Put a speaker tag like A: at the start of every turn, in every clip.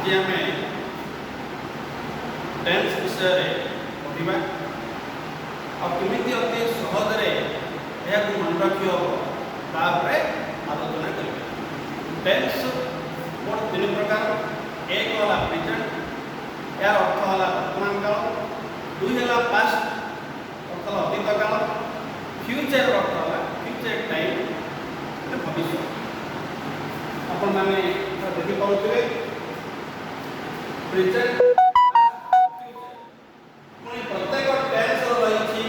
A: आज आम टेन्स विषय पढ़ा आमि अति सहजरे यह मन रखी हम आलोचना कर टेन्स मोट तीन प्रकार। एक है प्रेजेंट यार अर्थ है वर्तमान काल, दुई है पास्ट अर्थ अतीत काल, फ्यूचर अर्थ है फ्यूचर टाइम भविष्य। आपण माने देखि पाउथिबे प्रेजेंट प्रत्येक टेन्स रही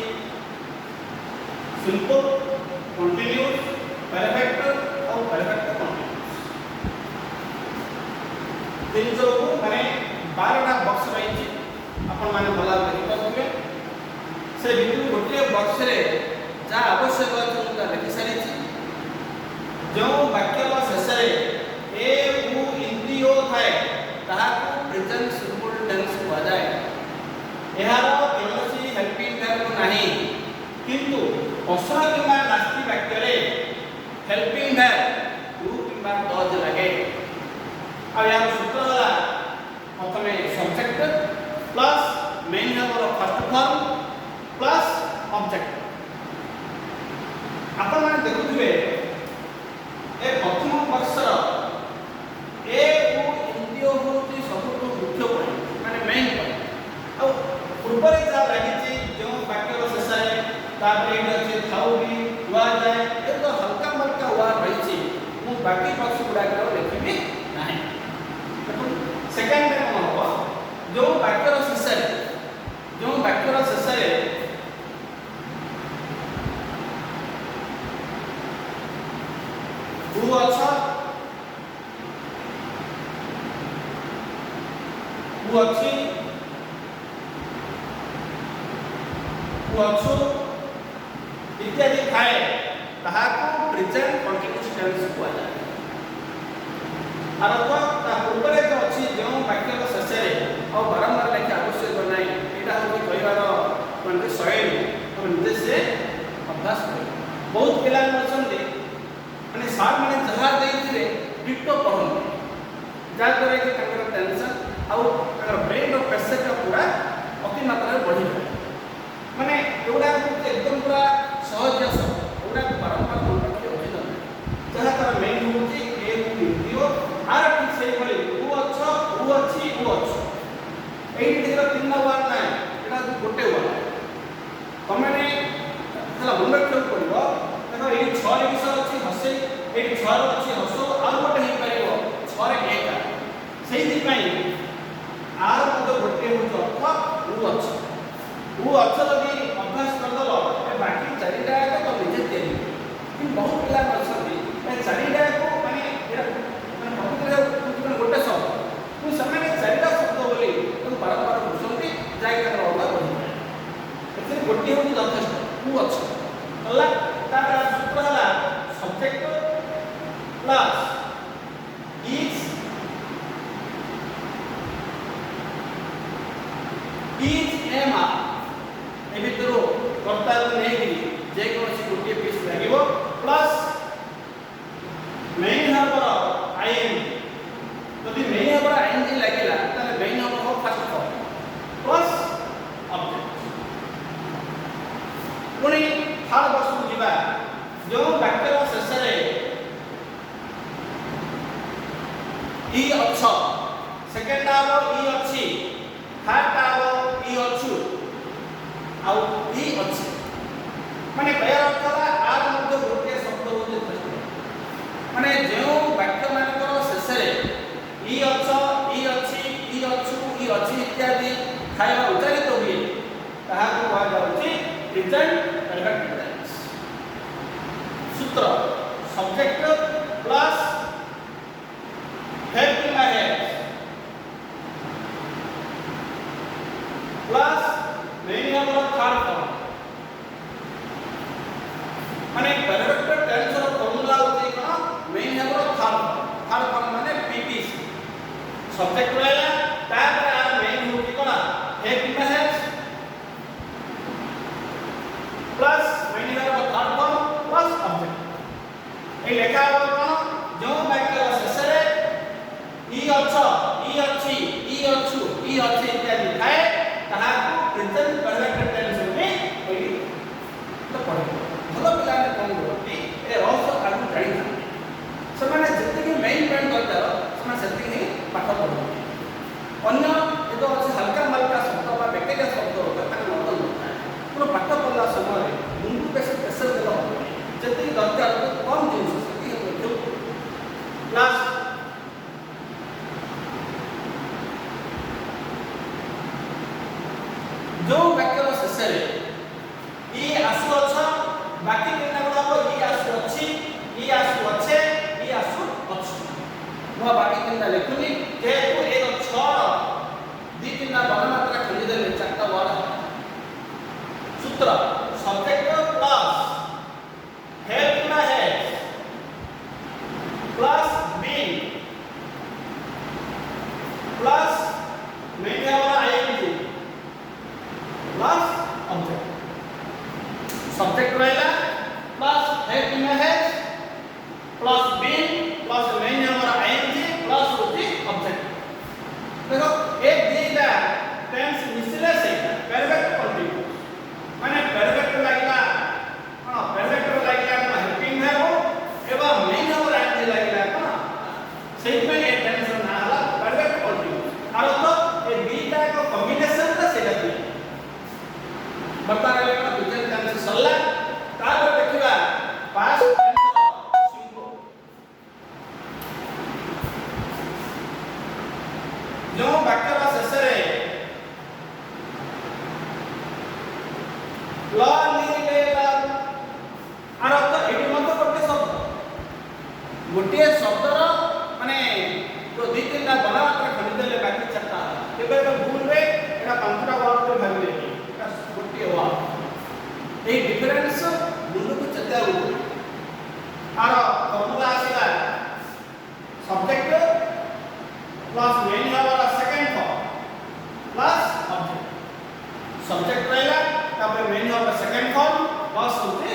A: सिंपल, कंटिन्यूअस, परफेक्ट और परफेक्ट कंटिन्यूअस। तीन जो माने 12टा बॉक्स रही आपण माने भला देखि पाउथिबे से भितर गोटे बॉक्स रे जा आवश्यक अछि लिखि सारी जो वाक्य शेष ए उ इंद्री ओ थाए ताहाको प्रेजेंट सिंपल टेंस कहा जाए। एहार कौनसी हेल्पिंग वर्ब नाही, किंतु असह किंबा नास्ति वाक्य रे हेल्पिंग वर्ब डू किंबा डज लगे। आ यार सूत्र होला प्रथमे subject plus main verb first form plus object. आपण माने देखुथिबे ए प्रथम वर्षर ए उ इंद्रिय होती सबुठ मुख्य पॉइंट माने मेन पॉइंट। आ पूर्व जा लगी जो वाक्य शेष है तापर एटा अछि थाउ भी हुआ जाए ए तो हल्का मल्का हुआ रही मु बाकी पक्ष गुडा कर लिखिबी नाही। सेकंड में कौन हो जो वाक्य शेष है जो वाक्य शेष है तू अच्छा तू अच्छी तू अच्छो इत्यादि थाए ताहाको प्रेजेंट कंटीन्यूअस टेंस कहा जाए। आर तो ता पूर्व जो अच्छी जो वाक्य शेष रे और बारंबार लिखा आवश्यक नहीं एटा हो कहबार माने शैली और निजे से अभ्यास कर। बहुत पिला अछंती माने सार माने जहा देइथिले डिटो पढन जा करे कि ताकर टेंशन आउ ताकर ब्रेन और पेसेट पूरा अति मात्रा बढ़ी जाए। माने एउडा एकदम पूरा सहज सब एउडा बारंबार मन रखि होई जहा तार मेन होची ए इंद्रियो आर ठीक से भले तू अच्छा तू अच्छी तू अच्छो एई देखला तीन बार ना एटा गोटे बार तमने हला मन रखि पड़िबो। देखो एई 6 रे विषय अछि हसे एई 6 रे अछि हसो आर गोटे हे परिबो 6 रे एका सेहि पई आर मत गोटे हो अर्थ उ अछि उ अर्थ यदि अभ्यास कर दलो ए बाकी चारिटा तो निजे तेरी कि बहुत पिला अछंती ए चारिटा को माने एरा माने प्रकृति गोटे शब्द तू समय चारिटा शब्द बोली तो बारंबार बुझंती जाय कर होगा बोली एसे गोटे हो यथेष्ट उ अछि हला तार सूत्र हला subject plus is am are ए भितरो कर्ता को नहीं कि जे कोनसी गोटे पीस लागिवो प्लस मेन हबर आईएन यदि मेन हबर आईएन लागिला तने मेन हबर फर्स्ट फॉर्म प्लस ऑब्जेक्ट। पुनी थर्ड वस्तु जीवा जो वाक्य शेष रे ई अच्छा सेकंड आलो ई अच्छी थर्ड आलो ई अच्छू आउ ई अच्छी माने कहया अर्थला आर मध्य गोटे शब्द होते माने जो वाक्य मानकर शेष रे ई अच्छा ई अच्छी ई अच्छू ई अच्छी इत्यादि खाଇବା उच्चारित हुए ताहाको कहा जाउछि प्रेजेंट परफेक्ट टेंस। सूत्र subject plus help in my head plus main हबर थर्ड फॉर्म माने परफेक्ट टेंस रो फॉर्मूला होती कोन मेन हबर थर्ड फॉर्म माने पीपीसी सब्जेक्ट रहला तापर आ मेन होती कोन help in my head plus main हबर थर्ड फॉर्म प्लस ऑब्जेक्ट ए लेखा हो कोन जो वाक्य शेष रे ई अच्छा ई अच्छी ଅଛି ଇତ୍ୟାଦି ଥାଏ ତାହାକୁ ପ୍ରେଜେଣ୍ଟ ପରଫେକ୍ଟ ଟେନ୍ସ ରେ କହି ତ ପଢିବ। ଭଲ ପିଲାମାନେ କଣ କରନ୍ତି ଏ ରହସ୍ୟ କାହାକୁ ଜାଣିଥାନ୍ତି ସେମାନେ ଯେତିକି ମେନ୍ ପଏଣ୍ଟ ଦରକାର ସେମାନେ ସେତିକି ହିଁ ପାଠ ପଢ଼ନ୍ତି। ଅନ୍ୟ ଏ ତ ଅଛି ହାଲକା ମାଲକା ଶବ୍ଦ ବା ବେକାରିଆ ଶବ୍ଦ ତାଙ୍କ ମତ ନଥାଏ। ତେଣୁ ପାଠ ପଢ଼ିଲା ସମୟରେ ମୁଣ୍ଡକୁ ବେଶୀ ପ୍ରେସର ଦେବା ହେବନି ଯେତିକି ଦରକାର କମ୍ ଜିନିଷ ସେତିକି ମଧ୍ୟ କ୍ଲାସ୍ ଯେଉଁ ବାକ୍ୟର ଶେଷରେ ଇ ଆସୁଅଛ ବାକି ତିନିଟା ଗୁଡ଼ାକ ଇ ଆସୁଅଛି ଇ ଆସୁଅଛେ ଇ ଆସୁଅଛି ମୁଁ ବାକି ତିନିଟା ଲେଖୁନି ଯେହେତୁ ଏ ଛଅର ଦୁଇ ତିନିଟା ବର୍ଣ୍ଣମାତ୍ରା ଖୋଲିଦେଲେ ଚାରିଟା ୱାର୍ଡ ସୂତ୍ର ସବଜେକ୍ଟ ପ୍ଲସ୍ ହେଡ୍ କିମ୍ବା head plus been plus main ଆମର ଆଇଏନଜି प्लस ऑब्जेक्ट सब्जेक्ट रहेगा प्लस हेड किंवा head plus been plus main हमारा आईएनजी प्लस होती ऑब्जेक्ट देखो एक दीटा टेंस मिसले से परफेक्ट कंटीन्यूअस माने परफेक्ट लागला हां परफेक्ट लागला ना हेल्पिंग है वो एवं मेन हमारा आईएनजी लागला ना सेही में ए टेंस ना हला परफेक्ट कंटीन्यूअस आरो तो ए दीटा को कॉम्बिनेशन ता सेटा दिया ବର୍ତ୍ତମାନ ଆମେ ବିଜ୍ଞାନ ଟାଇମ୍ସ ସରିଲା ତାପରେ ଦେଖିବା ପାଷ୍ଟ ଟେନ୍ସର ସିମ୍ବଲ ଯେଉଁ ବାକ୍ୟର ଶେଷରେ ଲ ନି ଲେ ଲା ଆର ଅର୍ଥ ଏଠି ମଧ୍ୟ ଗୋଟିଏ ଶବ୍ଦର ମାନେ ଦୁଇ ତିନିଟା ବର୍ଣ୍ଣମାତ୍ରା ଖୋଲିଦେଲେ ବାକି ଚାରିଟା କେବେ ଭୁଲରେ ଏଟା ପାଞ୍ଚଟା ୱାର୍ଡରେ ଭାବିଲେ এই ডিফারেন্স মুন্ডକୁ ଚେତାଉ ଆର ଫର୍ମୁଲା ଆସିଲା ସବଜେକ୍ଟ ପ୍ଲସ୍ ମେନ୍ ହବାର second form plus object subject ରହିଲା ତାପରେ ମେନ୍ ହବାର ସେକେଣ୍ଡ ଫର୍ମ ପ୍ଲସ୍ ହେଉଛି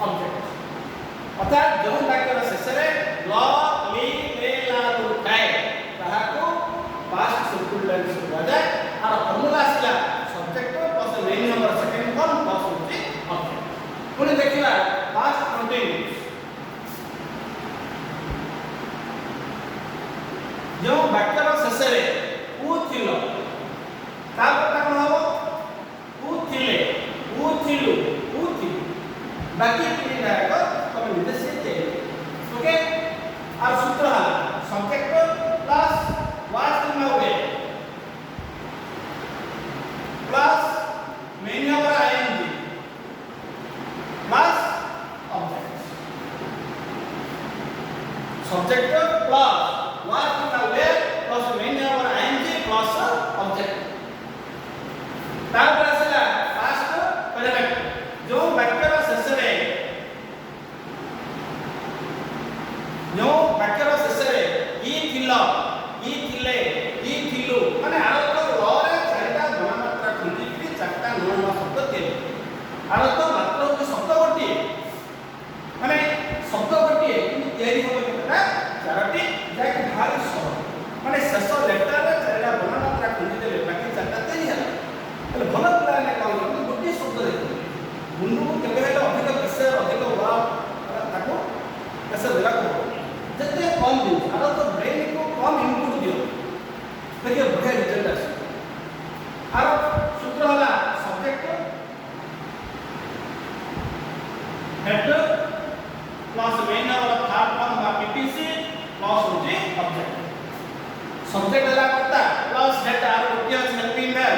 A: ଅବଜେକ୍ଟ ଅର୍ଥାৎ ଯେଉଁ ବାକ୍ୟର ଶେଷରେ ଲ ଲି ଲେ ଲା ରୁ ଥାଏ ତାହାକୁ ପାଷ୍ଟ ସିମ୍ପଲ ଟେନ୍ସ କୁହାଯାଏ ଆର ଫର୍ମୁଲା ଆସିଲା ସବଜେକ୍ଟ ପ୍ଲସ୍ ମେନ୍ ହବାର ସେକେଣ୍ଡ ଫର୍ମ ପ୍ଲସ୍ ହେଉଛି ऑब्जेक्ट पुणे देखिबा पास्ट कंटीन्यूअस जो वाक्यर शेषरे उ थिलो तापर कोन हबो उ थिले उ थिलु उ थि बाकी तीन जाक तमे निर्देश दे ओके और सूत्र है सब्जेक्ट प्लस वाज किंवा were plus main verb ING plus object subject plus was किंवा were plus main verb ING plus object तापर आसला पास्ट परफेक्ट जो वाक्यर शेषरे इ थिलो इ थिले इ थिलु माने आरत ल रे चारटा गुणमात्रा खुंदी कि चारटा नूआ शब्द के आरत मात्र कि शब्द गोटी माने शब्द गोटी कि तयारी होबे केटा चारटी जाके भारी सरल माने शेष लेटर रे चारटा गुणमात्रा खुंदी देले बाकी चारटा तयारी होला એટલે ଭଲ ପିଲାମାନେ କଣ କରନ୍ତି ଗୋଟିଏ ଶବ୍ଦ ଦେଖନ୍ତି ମୁଣ୍ଡକୁ କେବେ ହେଲେ ଅଧିକ ପ୍ରେସର ଅଧିକ ୱାର୍ଡ ତାକୁ ପ୍ରେସର ଦେବାକୁ ପଡେ ଯେତେ କମ ଜିନିଷ ଆର ତ ବ୍ରେନ को कम इनपुट दियो देखिए बढ़िया रिजल्ट आसे आर सूत्र होला सब्जेक्ट हेड प्लस मेन और थर्ड फॉर्म बा पीपीसी प्लस होजी ऑब्जेक्ट सब्जेक्ट होला करता प्लस हेड आर गोटी अछि हेल्पिंग है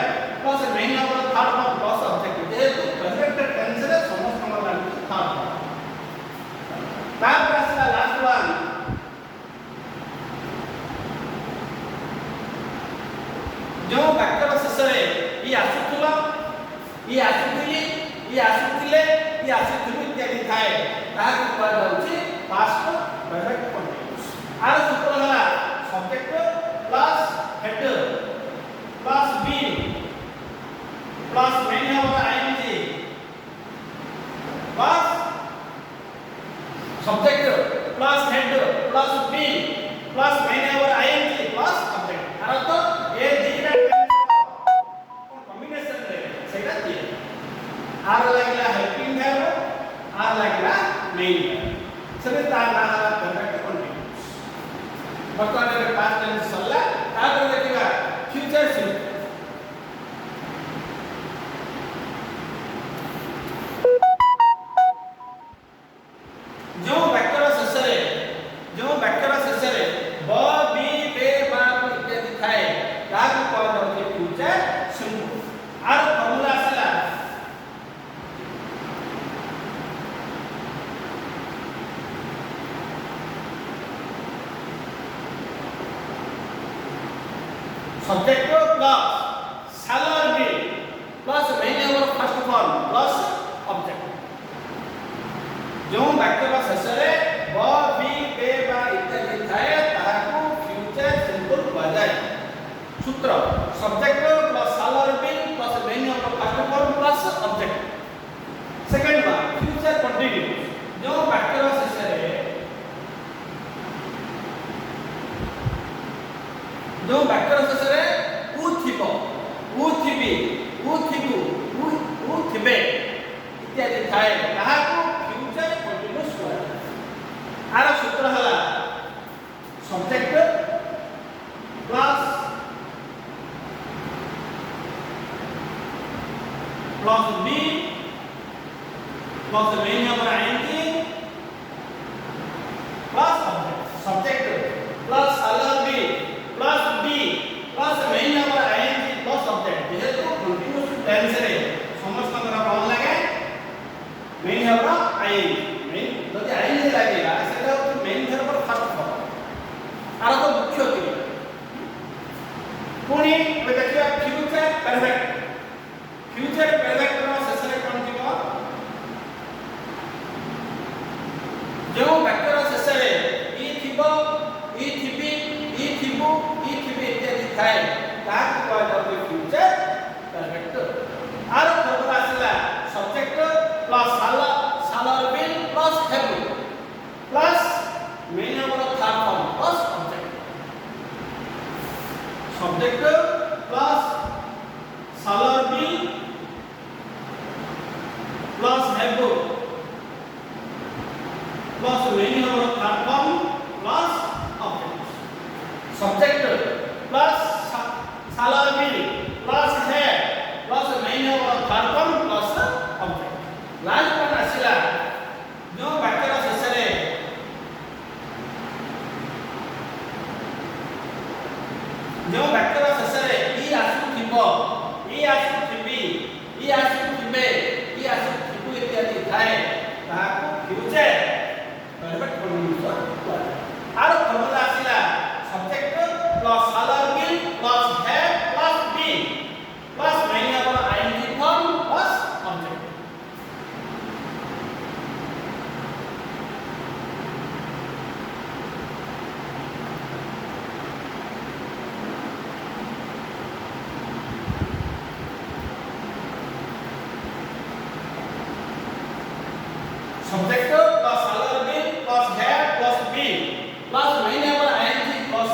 A: प्लस मेन और थर्ड फॉर्म प्लस ऑब्जेक्ट जेहेतु परफेक्ट टेंस रे समस्त नंबर लागू थर्ड फॉर्म तापर आसला लास्ट वन जो वाक्यर शेषरे इ आसुथुला इ आसुथिली इ आसुथिले इ आसुथिलु इत्यादि थाए ताहाକୁ କୁହାଯାଉଛି पास्ट परफेक्ट कंटीन्यूअस आर सूत्र होला subject plus had plus been plus main verb ING plus subject plus had plus been plus main verb ING plus object आर तो ए दीटा ତା ନାଁ ହେଲା perfect continuous। ବର୍ତ୍ତମାନ ଏବେ past tense ସରିଲା, ତାପରେ ଦେଖିବା future simple। ଯେଉଁ ବାକ୍ୟର ଶେଷରେ ବ ବି ବେ ବା ଇତ୍ୟାଦି ଥାଏ ତାହାକୁ କୁହାଯାଉଛି ଫ୍ୟୁଚର ସିମ୍ପଲ। ଆର ଫର୍ମୁଲା ଆସିଲା subject plus shall or will plus main number first form plus object. ଯେଉଁ ବାକ୍ୟର ଶେଷରେ ବ ବି ବେ ବା ଇତ୍ୟାଦି ଥାଏ ତାହାକୁ ଫ୍ୟୁଚର ସିମ୍ପଲ କୁହାଯାଏ। ସୂତ୍ର subject plus shall or will plus main number first form plus object. Second one future continuous. ଯେଉଁ ବାକ୍ୟର ଶେଷରେ ଉ ଥିବ, ଉ ଥିବି, ଉ ଥିବୁ, ଉ ଥିବେ ଇତ୍ୟାଦି ଥାଏ ତାହାକୁ ଫ୍ୟୁଚର କଣ୍ଟିନ୍ୟୁଅସ୍ କୁହାଯାଏ। आर सूत्र है subject plus be plus main number ING plus subject plus shall be plus be plus main number ING plus subject. जेहेतु कंटीन्यूअस टेंस रे समस्त करा कोन लागे मेन नंबर आईएनजी যদি আইএনজি লাগেলা সেটা হচ্ছে মেইন ভার্বর ফার্স্ট ফর্ম। আর তো মুখ্য ক্রিয়া। পুনি আমরা দেখিবা ফিউচার পারফেক্ট। ফিউচার পারফেক্ট ର ଶେଷରେ কোন ଥିବ? ଯେଉଁ ବାକ୍ୟର ଶେଷରେ ଇ ଥିବ, ଇ ଥିବି, ଇ ଥିବୁ, ଇ ଥିବି ଇତ୍ୟାଦି ଥାଏ ତାହାକୁ କୁହାଯାଉଛି ଫିଉଚର ପାରଫେକ୍ଟ। ଆର ଫର୍ମୁଲା ଆସିଲା subject plus shall or will plus have plus main number of third form plus object। subject plus shall or will plus have plus main number of third form plus object। subject plus shall or will plus have plus main number of third form plus object। Last one आसिला जो वाक्यर शेषरे इ आसुथिबो, इ आसुथिबी, इ आसुथिबे, इ आसुथिबु इत्यादि थाए ताहाको फ्यूचर परफेक्ट कंटीन्यूअस कुहाଯାଏ। आर फर्मुला आसिला subject plus shall or will plus have plus be plus main number ING form plus object. Subject plus shall or will plus have plus be plus main number ING plus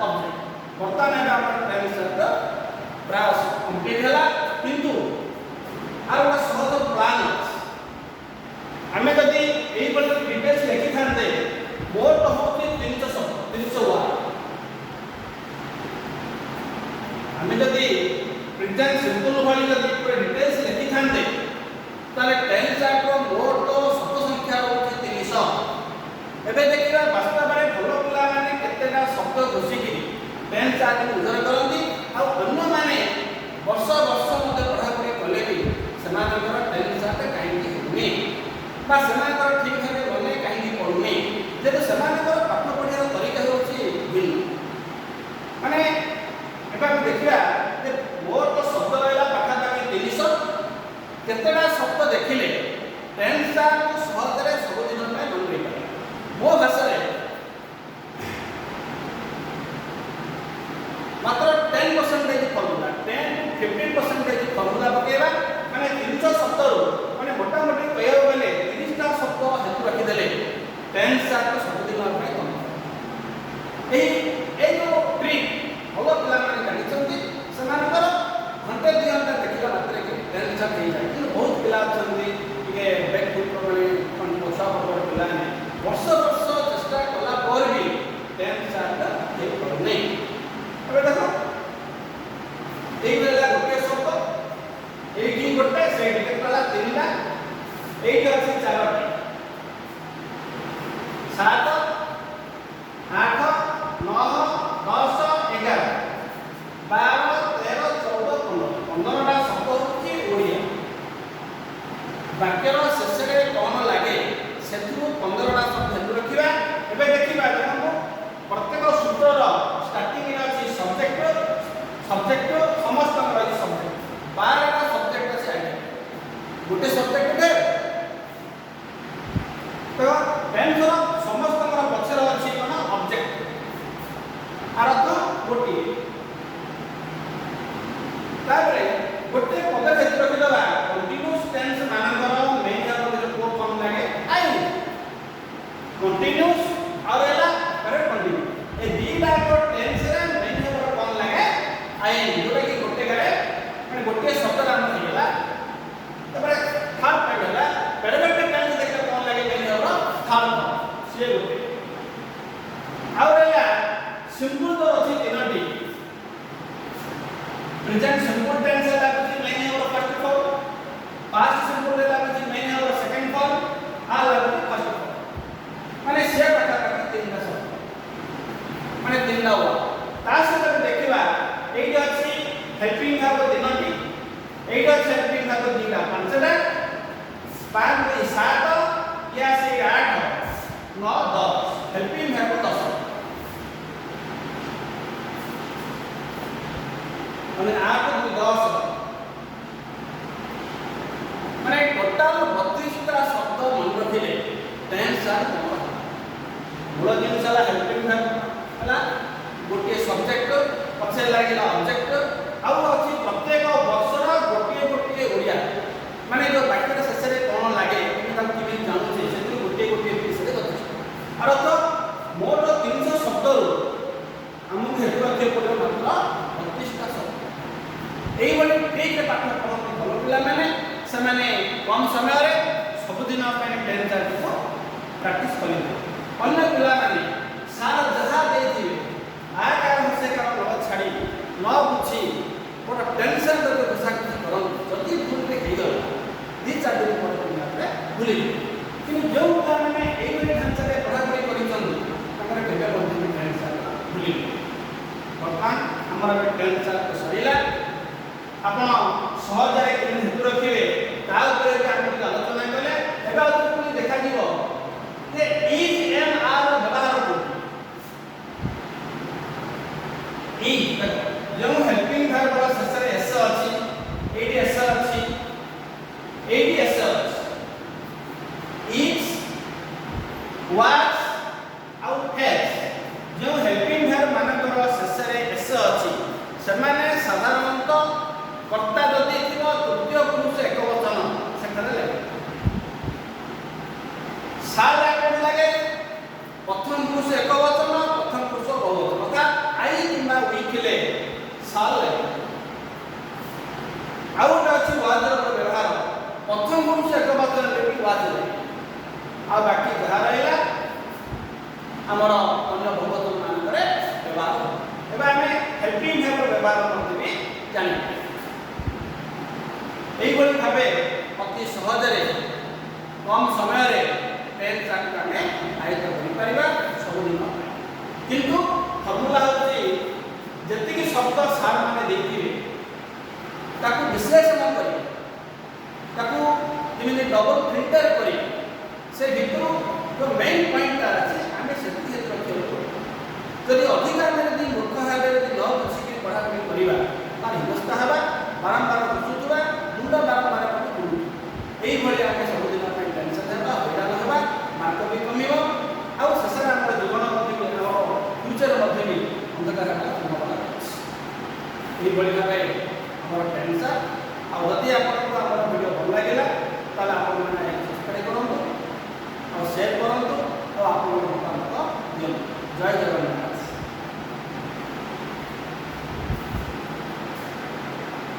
A: object. वर्तमान में आपण tense शब्द प्राय complete होला किंतु are एक सहज plan अछि। हमें जदि एही पत्र डिटेल्स लिखि थांते मोर तो होती 300 शब्द 300 वाक्य। हमें जदि प्रेजेंट सिंपल वाली जदि पूरा डिटेल्स लिखि थांते ताले टेंस चार्ट रो मोर तो शब्द संख्या होती 300। एबे देखिबा वास्तव में भलो पिला माने केतेटा शब्द घोषिकी टेंस चार्ट को उद्धार करंती आ अन्य माने वर्ष वर्ष मते पढ़ा पढ़ी कले भी सेमानकर टेंस चार्ट काई होनी बा सेमानकर ठीक भाबे गले काई पढुनी जेतो सेमानकर पाठ पढ़ियार तरीका होची भिन्न। माने एबा देखिबा जे मोर तो शब्द रहला पाठा पाखी 300 केतेटा शब्द देखिले टेंस चार्ट को सहजरे सब दिन में मन रही पारे। मो भाषा रे मात्र 10% फॉर्मूला 10-15% फॉर्मूला पकेबा माने 300 शब्द रो माने मोटा मोटी कहयो बेले 30टा गोटे शब्द आम होगा तबरे थर्ड पाइला पेरेंटल टेंस देखले कोन लागे कहले हो थर्ड से गोटे आउ रहला सिंपल तो अछि तीनोटी प्रेजेंट सिंपल टेंस है लागुची मैंने और फर्स्ट फॉर्म पास्ट सिंपल है लागुची मैंने और सेकंड फॉर्म आ लागुची फर्स्ट फॉर्म माने से पाठा का तीन दा सब माने तीन दा हुआ ता से देखिबा एई अछि हेल्पिंग वर्ब तीनोटी एई अछि हेल्पिंग वर्ब दीटा पांचटा पांच में 7 या से 8 9 10 हेल्पिंग वर्ब 10 माने 8 2 10 माने टोटल 32 टा शब्द मन रखिले टेंस आर मूल जिनस हला हेल्पिंग वर्ब हला गोटे सब्जेक्ट पछे लागिला ऑब्जेक्ट आउ अछि प्रत्येक वर्षर गोटे गोटे ओडिया माने जो वाक्य शेष रे कोन लागे कि हम किबि जानु छै से गोटे गोटे विषय कथि आरो तो मोर 300 शब्द हमु हेतु अखे पडो मात्र 32 टा शब्द एई बली ठीक रे पाठ पढो भलो पिला माने से माने कम समय रे सब दिन अपन टेंस को प्रैक्टिस करिले अन्य पिला माने सारा जहा देथिबे आ कारण से कारण न छाड़ी न बुझी गोटा टेंशन दे भाषा कुछ करन जति भूल रे हे गला दी चार दिन पर भूली कि जो माने एई बली ढांचा रे पढ़ा पढ़ी करिछन हमर केबे बंधु टेंशन भूली वर्तमान हमर टेंशन को सरीला आपण सहज रे कि हेतु रखिबे ता ऊपर जे आपण आलोचना कले एबा तुम देखा जीवो जे इज एम आर व्यवहार को ई जो हेल्पिंग वर्ब रो शेष रे एस अछि एडी एस अछि एडी एस अछि इज वाज आउट हैज जो हेल्पिंग वर्ब मानक रो शेष रे एस अछि समान साधारणतः कर्ता जदि थिबो तृतीय पुरुष एकवचन सेखरे लागे साला कोन लागे प्रथम पुरुष एकवचन प्रथम पुरुष बहुवचन अर्थात आई किंबा वी थिले साल लागे आउ अछि वाजर व्यवहार प्रथम पुरुष एकवचन रे भी वाज लागे आ बाकी जहा रहला हमर अन्य बहुवचन मान करे व्यवहार एबा हमें हेल्पिंग वर्ब व्यवहार करते भी जानि एई बली भाबे अति सहज रे कम समय रे टेंस आके हमें आयत्त करि परिबा सब दिन किंतु फॉर्मूला होची जति कि शब्द सार माने देखिबे ताकू विश्लेषण करी ताकू जेमिति डबल फिल्टर करी से भितरु जो मेन पॉइंट अछि हमें सेति क्षेत्र रखियो जदि अधिकार में यदि मूर्ख भाबे यदि न बुझी के पढ़ा पढ़ी करिबा तार हिंसता हबा बारंबार बुझुतबा मुंड बारंबार पडु एई भली आके सब दिन पे टेंशन हेबा हैरान हेबा मार्क भी कमिबो आ शेष रे हमर जीवन मध्ये फ्यूचर मध्ये भी अंधकार का संभावना अछि एई भली भाबे हमर टेंशन आ यदि आपन को हमर वीडियो भल लागिला ताले आपन माने सब्सक्राइब करंतु और शेयर करंतु और आपन को मतामत दियंतु जय जगन्नाथ।